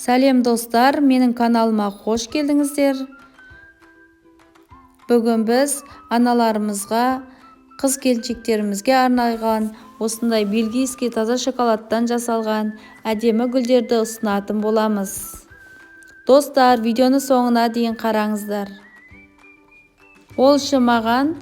Сәлем достар, менің каналыма қош келдіңіздер. Бүгін біз аналарымызға, қыз-келіншектерімізге арналған осындай бельгийский таза шоколадтан жасалған әдемі гүлдерді ұсынатын боламыз. Достар, видеоны соңына дейін қараңыздар. Ол үшін маған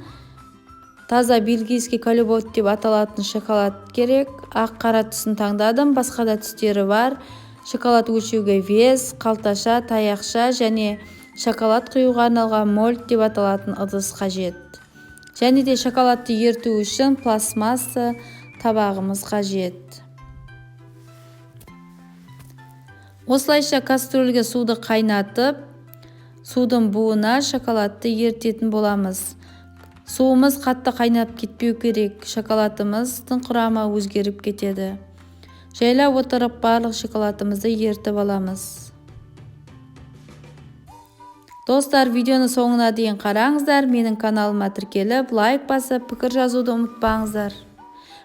таза бельгийский колюбот деп аталатын шоколад керек. Ақ қара түсін таңдадым, басқа да түстері бар. Шоколад өлшеуге вес, қалташа, таяқша және шоколад құюға арналған мольт деп аталатын ыдыс қажет. Және де шоколадты ерту үшін пластмасса табағымыз қажет. Осылайша кастрөлге суды қайнатып, судың буына шоколадты ертетін боламыз. Суымыз қатты қайнап кетпеу керек, шоколадымыздың құрамы өзгеріп кетеді. Жайлап отырып барлық шоколадымызды ертіп аламыз. Достар, видеоны соңына дейін қараңыздар. Менің каналыма тіркеліп, лайк басып, пікір жазуды ұмытпаңыздар.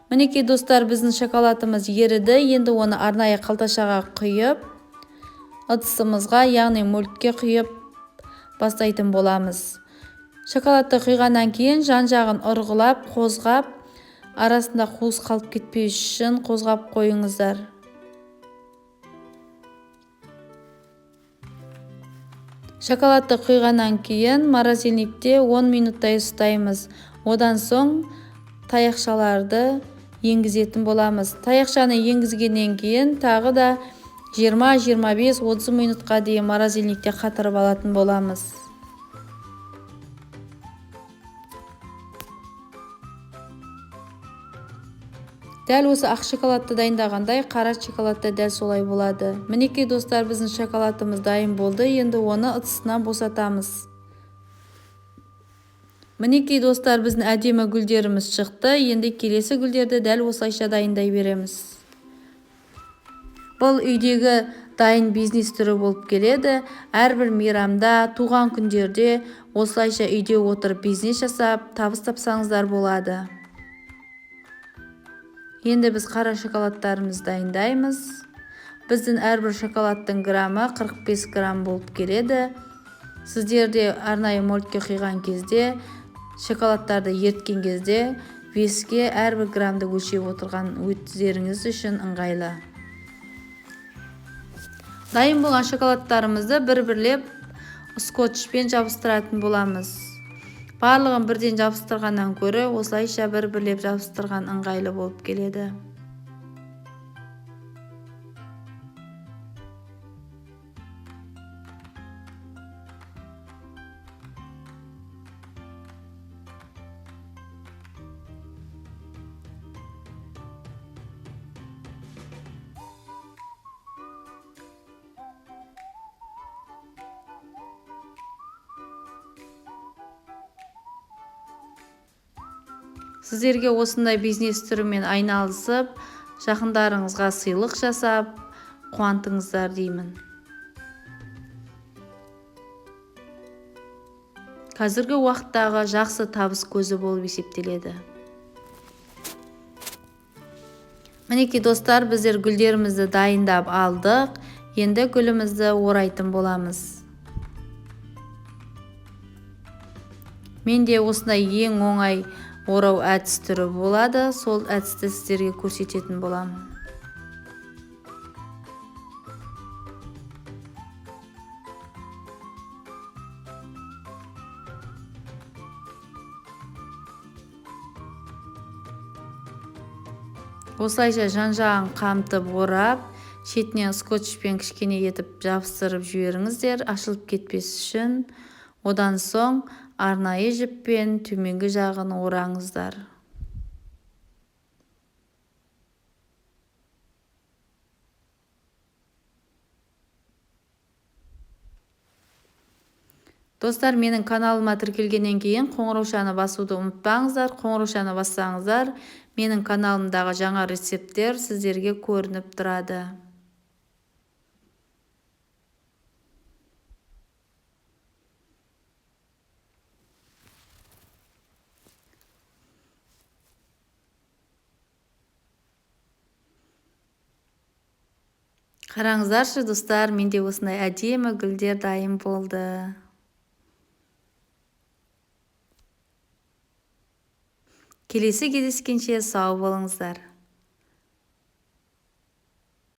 Мінекей достар, біздің шоколадымыз еріді. Енді оны арнайы қалташаға құйып, ыдысымызға, яғни мольтке құйып бастайтын боламыз. Шоколадты құйғаннан кейін жан-жағын ұрғылап, қозғап, арасында қуыс қалып кетпеу үшін қозғап қойыңыздар. Шоколадты құйғаннан кейін морозильникте 10 минуттай ұстаймыз. Одан соң таяқшаларды енгізетін боламыз. Таяқшаны енгізгеннен кейін тағы да 20, 25, 30 минутқа дейін морозильникте қатырып алатын боламыз. Дәл осы ақ шоколадты дайындағандай, қара шоколадты дәл солай болады. Мінекей достар, біздің шоколадымыз дайын болды. Енді оны ыдысынан босатамыз. Мінекей достар, біздің әдемі гүлдеріміз шықты. Енді келесі гүлдерді дәл осылайша дайындай береміз. Бұл үйдегі дайын бизнес түрі болып келеді. Әрбір мейрамда, туған күндерде осылайша үйде отырып бизнес жасап, табыс тапсаңыздар болады. Енді біз қара шоколадтарымызды дайындаймыз. Біздің әрбір шоколадтың граммы 45 грамм болып келеді. Сіздерде арнайы мольтке құйған кезде, шоколадтарды ерткен кезде, веске әрбір граммды өлшеп отырған өздеріңіз үшін ыңғайлы. Дайын болған шоколадтарымызды бір-бірлеп скотчпен жабыстыратын боламыз. Барлығын бірден жабыстырғаннан көрі, осылайша бір-бірлеп жабыстырған ыңғайлы болып келеді. Сіздерге осындай бизнес түрімен айналысып, жақындарыңызға сыйлық жасап, қуантыңыздар деймін. Қазіргі уақыттағы жақсы табыс көзі болып есептеледі. Мінекей достар, біздер гүлдерімізді дайындап алдық. Енді гүлімізді орайтын боламыз. Менде осындай ең оңай орау әдіс түрі болады. Сол әдісті сіздерге көрсететін боламын. Осылайша жан-жағын қамтып орап, шетінен скотчпен кішкене етіп жабыстырып жіберіңіздер, ашылып кетпес үшін. Одан соң арнайы жіппен төменгі жағын ораңыздар. Достар, менің каналыма тіркелгеннен кейін қоңыраушаны басуды ұмытпаңыздар. Қоңыраушаны бассаңыздар, менің каналымдағы жаңа рецепттер сіздерге көрініп тұрады. Қараңыздаршы достар, менде осындай әдемі гүлдер дайын болды. Келесі кездескенше сау болыңыздар.